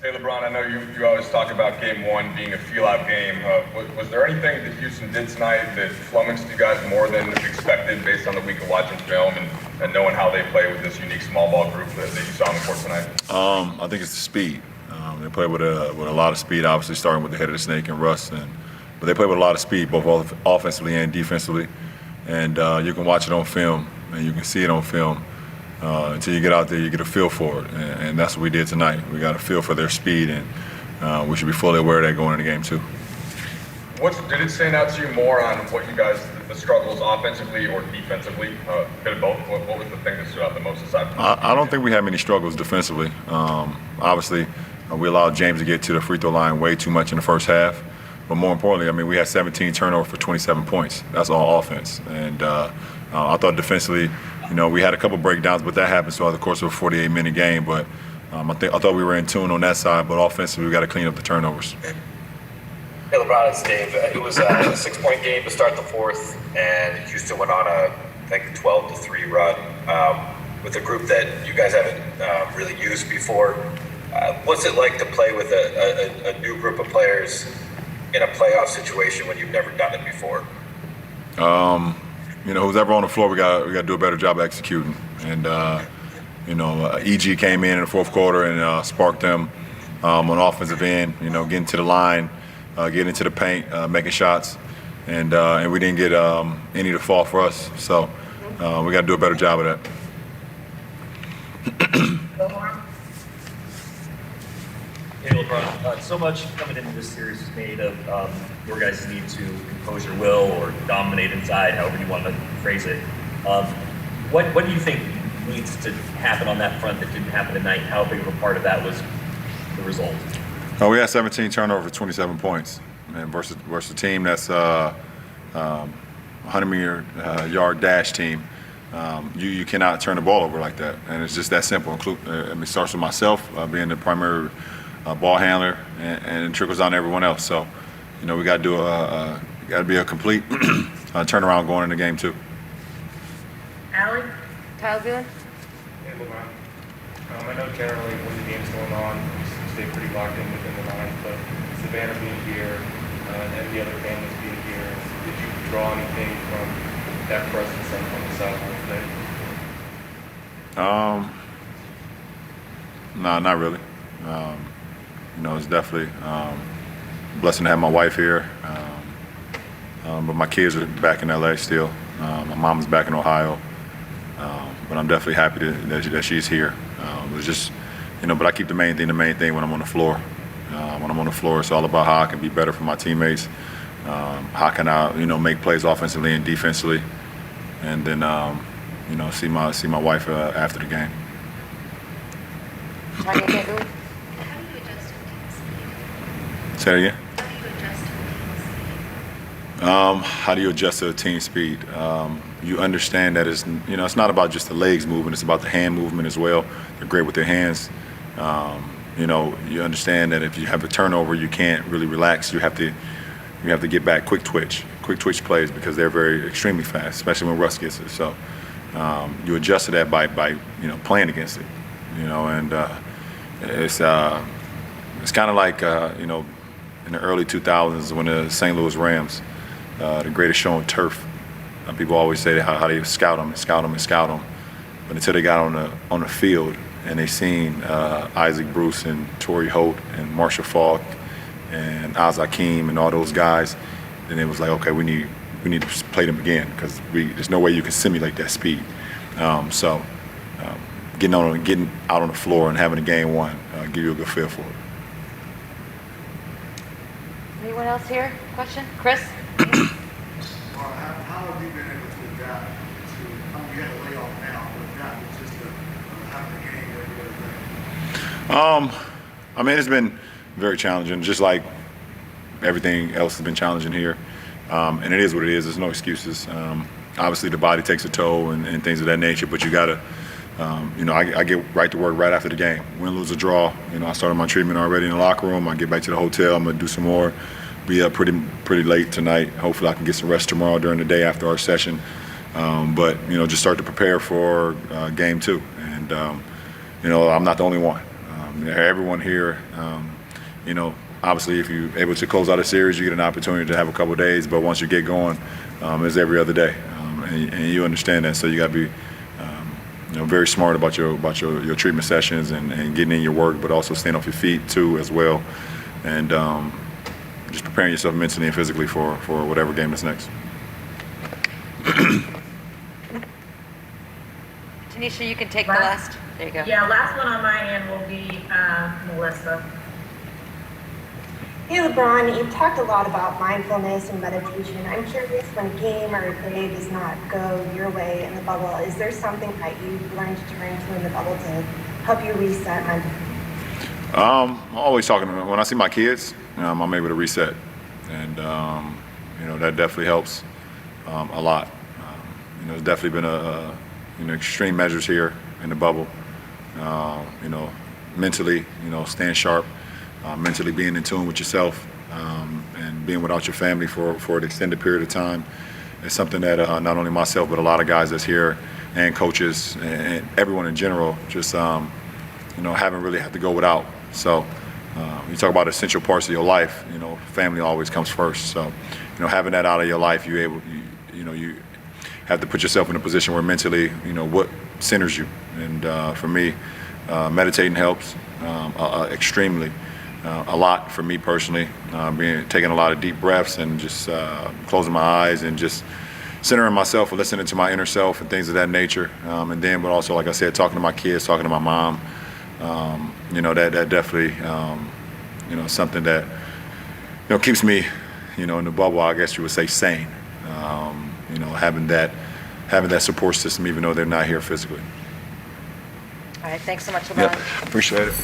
Hey LeBron, I know you always talk about game one being a feel-out game. Was there anything that Houston did tonight that flummoxed you guys more than expected based on the week of watching film and knowing how they play with this unique small ball group that you saw on the court tonight? I think it's the speed. They play with a lot of speed, obviously starting with the head of the snake and Russ, but they play with a lot of speed, both offensively and defensively. And you can watch it on film, and you can see it on film. Until you get out there, you get a feel for it, and that's what we did tonight. We got a feel for their speed, and we should be fully aware of that going into game two. Did it stand out to you more on what you guys, the struggles offensively or defensively? Bit of both. What was the thing that stood out the most aside from I don't think we had many struggles defensively. Obviously, we allowed James to get to the free throw line way too much in the first half. But more importantly, I mean, we had 17 turnovers for 27 points. That's all offense. And I thought defensively, we had a couple breakdowns, but that happens throughout the course of a 48-minute game. But I thought we were in tune on that side. But offensively, we got to clean up the turnovers. Hey LeBron, it's Dave. It was a 6-point game to start the fourth, and Houston went on a, I think, 12-3 run with a group that you guys haven't really used before. What's it like to play with a new group of players in a playoff situation when you've never done it before? Who's ever on the floor, we got to do a better job executing. And EG came in the fourth quarter and sparked them on the offensive end. Getting to the line, getting into the paint, making shots, and we didn't get any to fall for us. So we got to do a better job of that. Hey LeBron, so much coming into this series is made of your guys' need to impose your will or dominate inside, however you want to phrase it. What do you think needs to happen on that front that didn't happen tonight? How big of a part of that was the result? We had 17 turnovers for 27 points, and versus a team that's 100-yard dash team. You cannot turn the ball over like that, and it's just that simple. It starts with myself being the primary ball handler, and it trickles down to everyone else. So, we got to be a complete turnaround going into game two. Allie? Kyle Bueller? Hey, LeBron. I know generally when the game's going on, you stay pretty locked in within the line, but Savannah being here and the other families being here, did you draw anything from that presence on the sideline today? No, not really. It's definitely a blessing to have my wife here. But my kids are back in LA still. My mom's back in Ohio. But I'm definitely happy that she's here. It's just, but I keep the main thing when I'm on the floor. When I'm on the floor, it's all about how I can be better for my teammates. How can I, make plays offensively and defensively, and then, see my wife after the game. Say it again. How do you adjust to the team speed? You understand that it's not about just the legs moving; it's about the hand movement as well. They're great with their hands. You understand that if you have a turnover, you can't really relax. You have to get back quick twitch plays because they're extremely fast, especially when Russ gets it. So you adjust to that by playing against it. And it's kind of like in the early 2000s when the St. Louis Rams, the greatest show on turf. People always say how they scout them. But until they got on the field and they seen Isaac Bruce and Torrey Holt and Marshall Faulk and Oz Hakeem and all those guys, then it was like, okay, we need to play them again because there's no way you can simulate that speed. Getting out on the floor and having a game one give you a good feel for it. Anyone else here? Question? Chris? How have you been able to adapt to, you had a layoff now, but adapt just to having a game every other day? It's been very challenging, just like everything else has been challenging here. And it is what it is. There's no excuses. Obviously, the body takes a toll and things of that nature, but you got to, I get right to work right after the game. Win, lose, or draw. I started my treatment already in the locker room. I get back to the hotel. I'm going to do some more. Be up pretty late tonight. Hopefully I can get some rest tomorrow during the day after our session. But just start to prepare for game two. And I'm not the only one. Everyone here, you know, obviously if you're able to close out a series, you get an opportunity to have a couple of days, but once you get going, it's every other day, and you understand that. So you got to be, you know, very smart about your treatment sessions and getting in your work, but also staying off your feet too as well, and just preparing yourself mentally and physically for whatever game is next. Tanisha, you can take the Last- last. There you go. Yeah, last one on my end will be Melissa. Hey LeBron, you've talked a lot about mindfulness and meditation. I'm curious, when a game or a play does not go your way in the bubble, is there something that you've learned to turn to in the bubble to help you reset mentally? I'm always talking to them. When I see my kids, I'm able to reset, and you know, that definitely helps a lot. You know, there's definitely been you know, extreme measures here in the bubble. You know, mentally, you know, staying sharp, mentally being in tune with yourself, and being without your family for an extended period of time is something that not only myself but a lot of guys that's here and coaches and everyone in general just you know, haven't really had to go without. So you talk about essential parts of your life, you know, family always comes first. So, you know, having that out of your life, you know, you have to put yourself in a position where mentally, you know, what centers you. And for me, meditating helps extremely, a lot for me personally. Taking a lot of deep breaths and just closing my eyes and just centering myself, listening to my inner self and things of that nature. And then, but also, like I said, talking to my kids, talking to my mom. You know, that definitely, you know, something that, you know, keeps me, you know, in the bubble, I guess you would say, sane. You know, having that support system, even though they're not here physically. All right, thanks so much, LeBron. Yeah, appreciate it.